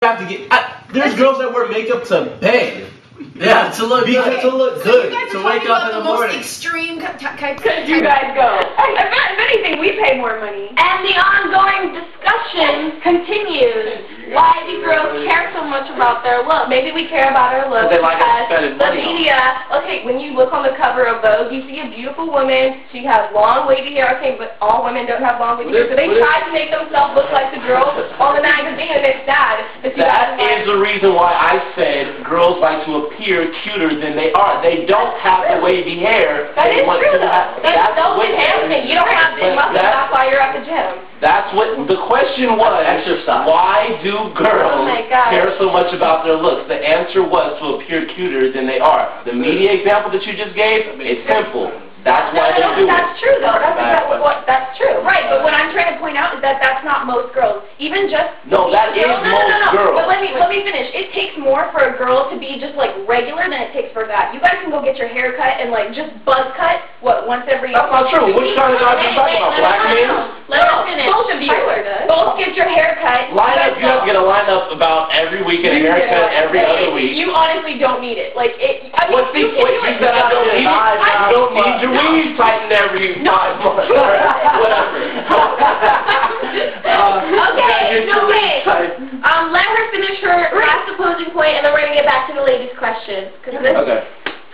have to get. There's girls that wear makeup to beg. Yeah, to look good. To look good. To wake up in the morning. Extreme You guys go. If anything, we pay more money. And the ongoing discussion continues. Why do girls care so much about their look? Maybe we care about our look because the media, okay, when you look on the cover of Vogue, you see a beautiful woman. She has long, wavy hair. Okay, but all women don't have long, wavy hair. So they try to make themselves look like the girls on the magazine, and it's sad. That is the reason why I said girls like to appear cuter than they are. They don't have the wavy hair. That is true, though. That's self-enhancing. You don't have to muscle. That's why you're at the gym. That's what the question was. Exercise. Why do girls care so much about their looks? The answer was to appear cuter than they are. The media example that you just gave, it's simple. That's why they do it. That's true, though. That's true. Right, but what I'm trying to point out is that that's not most girls. Even just... No, that is most girls. But let me finish. It takes more for a girl to be just, like, regular than it takes for that. You guys can go get your hair cut and, like, just buzz cut, once every... That's not true. Which kind of guys are you talking about? Black men? Let me finish. Both of you. Both get your hair cut. Line up. You have to get a lineup about every week and a haircut every other week. You honestly don't need it. Like, what you said I don't need it? I don't need your weave tightened every 5 months. Whatever. Let her finish her last opposing point, and then we're going to get back to the ladies' question. Okay.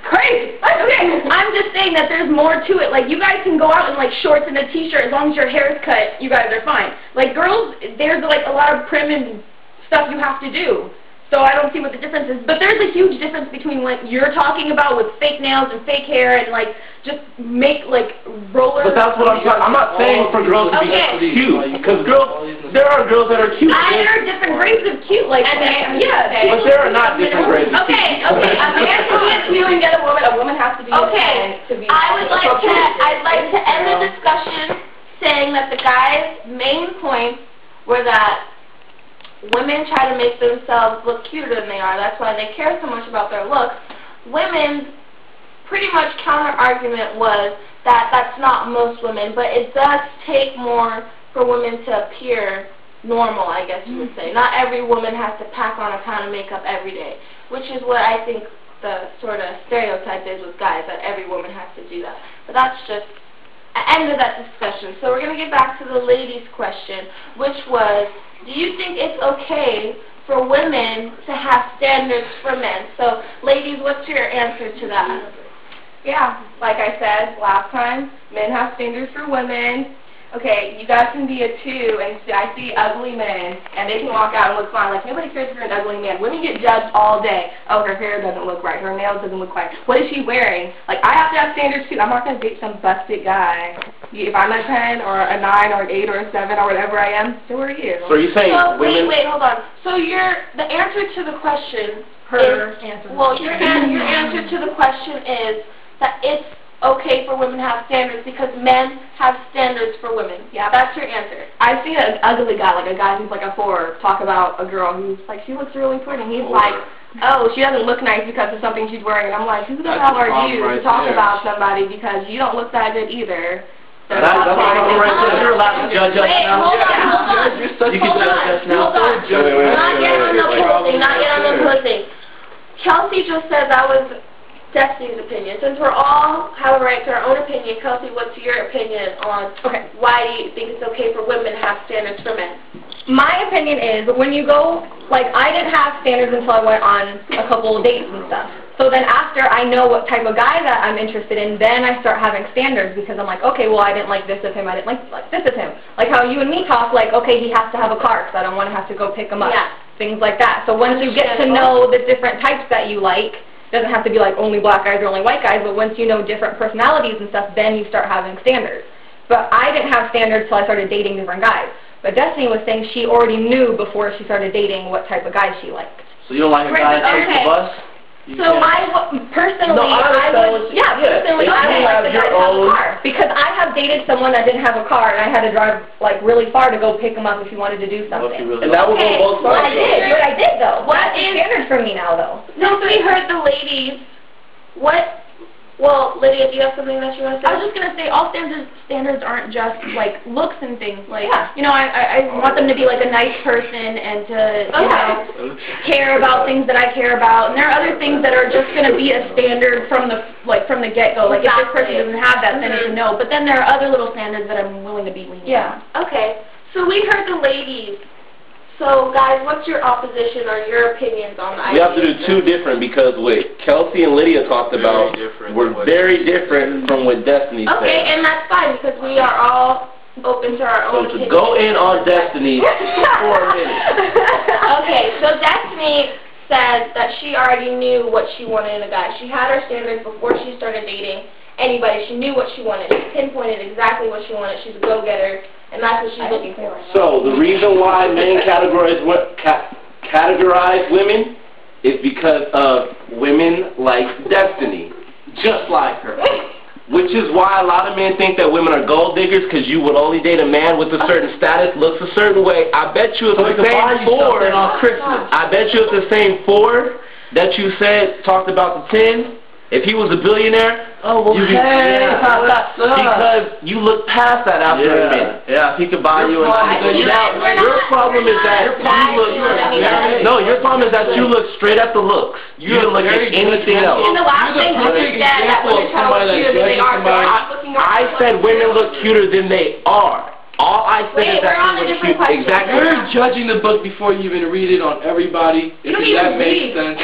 Crazy. Okay. I'm just saying that there's more to it. Like, you guys can go out in, like, shorts and a t-shirt. As long as your hair is cut, you guys are fine. Like, girls, there's, like, a lot of prim and stuff you have to do. So I don't see what the difference is. But there's a huge difference between what you're talking about with fake nails and fake hair and, like, just make, like, rollers. But that's what I'm talking. I'm not saying for girls to be cute. Because there are girls that are cute. There are different grades of cute. Like, but there are not different grades of cute. Okay. A man can be a cute and get a woman has to be a man to be I'd like to end the discussion saying that the guys' main points were that women try to make themselves look cuter than they are. That's why they care so much about their looks. Women's pretty much counter-argument was that that's not most women, but it does take more for women to appear normal, I guess you would say. Not every woman has to pack on a pound of makeup every day, which is what I think the sort of stereotype is with guys, that every woman has to do that. But that's just the end of that discussion. So we're going to get back to the ladies' question, which was, do you think it's okay for women to have standards for men? So, ladies, what's your answer to that? Yeah, like I said last time, men have standards for women. Okay, you guys can be a 2, and I see ugly men, and they can walk out and look fine. Like, nobody cares if you're an ugly man. Women get judged all day. Oh, her hair doesn't look right. Her nails doesn't look right. What is she wearing? Like, I have to have standards, too. I'm not going to date some busted guy. If I'm a 10 or a 9 or an 8 or a 7 or whatever I am, so are you. So are you saying women... Wait, hold on. So the answer to the question your answer to the question is that it's okay for women to have standards because men have standards for women. Yeah, that's your answer. I see an ugly guy, like a guy who's like a 4, talk about a girl who's like, she looks really pretty. He's like, oh, she doesn't look nice because of something she's wearing. And I'm like, who the hell are you to talk about somebody because you don't look that good either? That's you're allowed to judge us now. Hold on. You can judge us now. Not yet on the posting. Kelsey just said that was Destiny's opinion. Since we're all have a right to our own opinion, Kelsey, what's your opinion on why do you think it's okay for women to have standards for men? My opinion is when you go, like, I didn't have standards until I went on a couple of dates and stuff. So then after I know what type of guy that I'm interested in, then I start having standards because I'm like, okay, well, I didn't like this of him, I didn't like this of him. Like how you and me talk, like, okay, he has to have a car because I don't want to have to go pick him up. Yeah. Things like that. So once you get to know the different types that you like, it doesn't have to be like only black guys or only white guys, but once you know different personalities and stuff, then you start having standards. But I didn't have standards until I started dating different guys. But Destiny was saying she already knew before she started dating what type of guys she liked. So you don't like a guy that takes the bus? Personally, I would like the guy to have a car. Because I have dated someone that didn't have a car, and I had to drive, like, really far to go pick him up if he wanted to do something. And that was on both sides. I did, though. What is standard for me now, though? Since we heard the ladies, what Well, Lydia, do you have something that you want to say? I was just gonna say, all standards aren't just like looks and things. Like, you know, I want them to be like a nice person and to, you know, care about things that I care about. And there are other things that are just gonna be a standard from the get-go. Like, if this person doesn't have that, then it's a no. But then there are other little standards that I'm willing to be lenient on. Okay. So we heard the ladies. So, guys, what's your opposition or your opinions on the idea? We have to do two different because what Kelsey and Lydia talked about were very different from what Destiny said. Okay, and that's fine because we are all open to our own opinions. So to go in on Destiny for a minute. Okay, so Destiny said that she already knew what she wanted in a guy. She had her standards before she started dating anybody. She knew what she wanted. She pinpointed exactly what she wanted. She's a go-getter. And that's what she's looking for. So the reason why men categorize women is because of women like Destiny, just like her. Which is why a lot of men think that women are gold diggers because you would only date a man with a certain status, looks a certain way. I bet you it's the same Ford on Christmas. I bet you it's the same Ford that you said talked about the 10. If he was a billionaire, because you look past that after a minute. Yeah, he could buy you. Your problem is that your problem is that you look straight at the looks. You don't look at anything else. And the last thing is that women tell us cuter than they are. I said women look cuter than they are. All I said is that we're on a different question. Exactly. You're judging the book before you even read it on everybody. You don't even makes sense.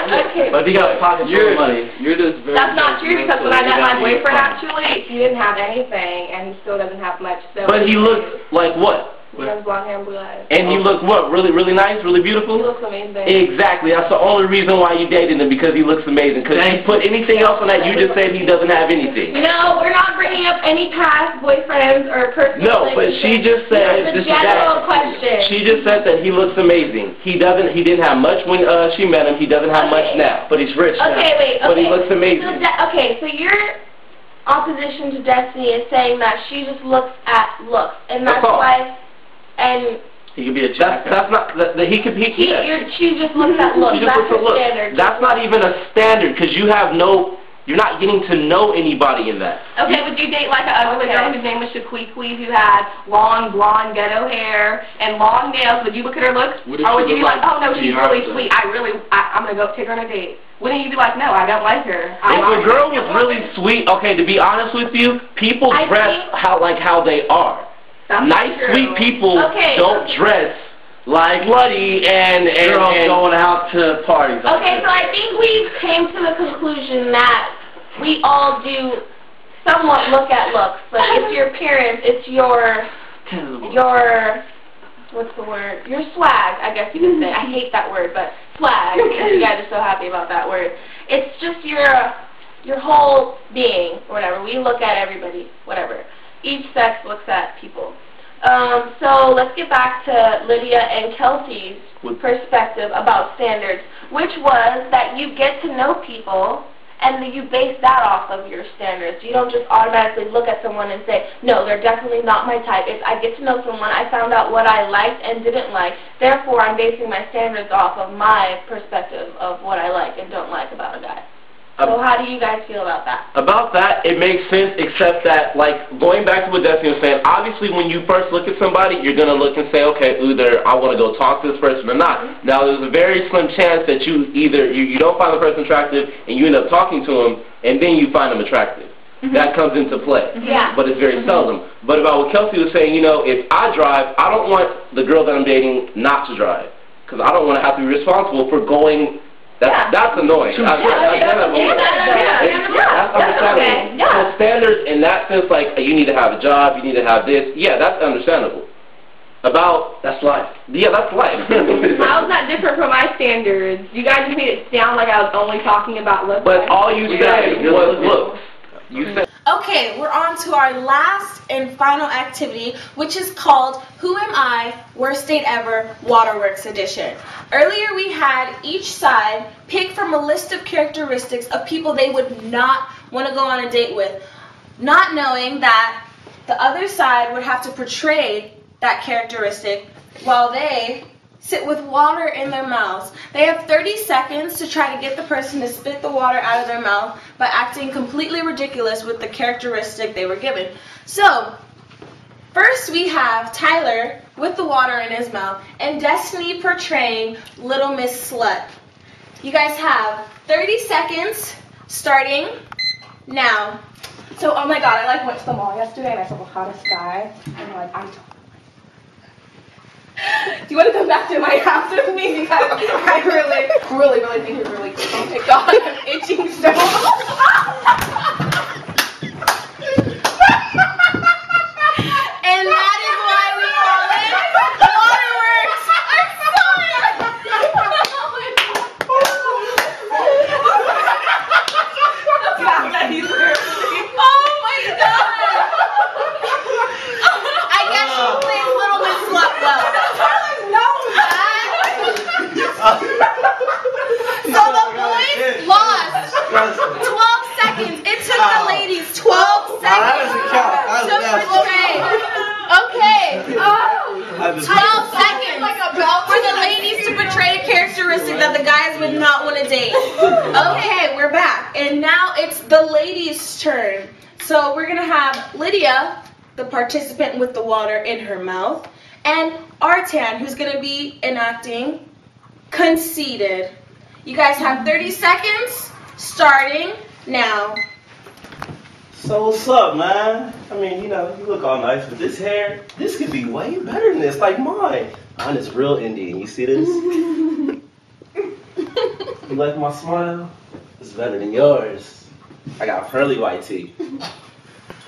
Okay. But if you got pockets full of money, you're just very. That's not true because when I met my boyfriend, actually, he didn't have anything, and he still doesn't have much. So but he looked like what? He has blonde hair and blue eyes. And he looked what? Really, really nice? Really beautiful? He looks amazing. Exactly. That's the only reason why you dated him, because he looks amazing. Because if you put anything else on that, you just said he doesn't have anything. No, we're not bringing up any past boyfriends or personal. No, but she just said it's a general question. She just said that he looks amazing. He didn't have much when she met him. He doesn't have much now, but he's rich now. Okay, wait. Okay. But he looks amazing. So your opposition to Destiny is saying that she just looks at looks, and that's why. And he could be a check. That's not. He could be. She just looks at looks. She just looks at looks. Standard. That's not even a standard because you have no. You're not getting to know anybody in that. Okay, would you date like an ugly girl whose name was Shaquiqui, who had long blonde ghetto hair and long nails? Would you look at her looks, or would you be like, oh no, she's really sweet. I'm gonna go take her on a date. Wouldn't you be like, no, I don't like her. If a girl was really sweet, okay, to be honest with you, people dress how they are. Nice, sweet people don't dress like bloody and girls going out to parties. Okay, so I think we came to the conclusion that we all do somewhat look at looks. Like, it's your appearance, it's your what's the word? Your swag, I guess you could say. I hate that word, but swag. You guys are so happy about that word. It's just your whole being, or whatever. We look at everybody, whatever. Each sex looks at people. So let's get back to Lydia and Kelsey's perspective about standards, which was that you get to know people and then you base that off of your standards. You don't just automatically look at someone and say, no, they're definitely not my type. It's I get to know someone, I found out what I liked and didn't like, therefore I'm basing my standards off of my perspective of what I like and don't like about a guy. So how do you guys feel about that? About that, it makes sense, except that, like, going back to what Destiny was saying, obviously when you first look at somebody, you're going to look and say, okay, either I want to go talk to this person or not. Now, there's a very slim chance that you don't find the person attractive and you end up talking to them and then you find them attractive. That comes into play. Yeah. But it's very seldom. But about what Kelsey was saying, you know, if I drive, I don't want the girl that I'm dating not to drive because I don't want to have to be responsible for going. That's annoying. That's understandable. So standards in that sense, like you need to have a job, you need to have this. Yeah, that's understandable. That's life. Yeah, that's life. How is that different from my standards? You guys just made it sound like I was only talking about looks. But all you said was looks. You said. Okay, we're on to our last and final activity, which is called Who Am I? Worst Date Ever Waterworks Edition. Earlier we had each side pick from a list of characteristics of people they would not want to go on a date with, not knowing that the other side would have to portray that characteristic while they sit with water in their mouths. They have 30 seconds to try to get the person to spit the water out of their mouth by acting completely ridiculous with the characteristic they were given. So, first we have Tyler with the water in his mouth and Destiny portraying Little Miss Slut. You guys have 30 seconds starting now. So, oh my god, I went to the mall yesterday and I saw the hottest guy and do you want to come back to my house with me? Because I really think he's really cool. Oh my god, I'm itching so And that is why we call it Waterworks. I'm sorry. The fact that he's oh my god. I guess she plays Little Miss Slut well. So the boys lost 12 seconds. It took the ladies 12 seconds to portray. Okay. 12 seconds for the ladies to portray a characteristic that the guys would not want to date. Okay, we're back. And now it's the ladies' turn. So we're going to have Lydia, the participant with the water in her mouth, and Artan, who's going to be enacting Conceited. You guys have 30 seconds, starting now. So what's up, man? I mean, you know, you look all nice, but this hair, this could be way better than this, like mine. Mine is real Indian. You see this? You like my smile? It's better than yours. I got pearly white teeth.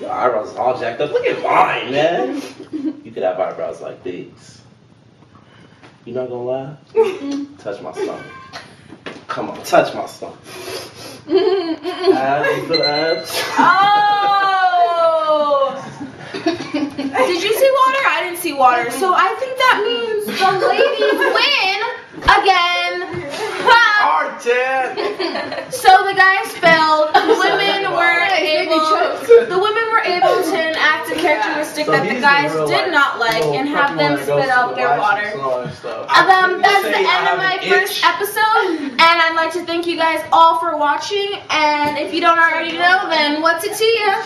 Your eyebrows all jacked up. Look at mine, man. You could have eyebrows like these. You not gonna lie? Touch my stomach. Come on, touch my stomach. Abs, you feel abs? Oh! Did you see water? I didn't see water. So I think that means the ladies win again. So the guys failed. The women were able to enact a characteristic that the guys did not like and have them spit out their water. That's the end of my first episode, and I'd like to thank you guys all for watching. And if you don't already know, then what's it to you?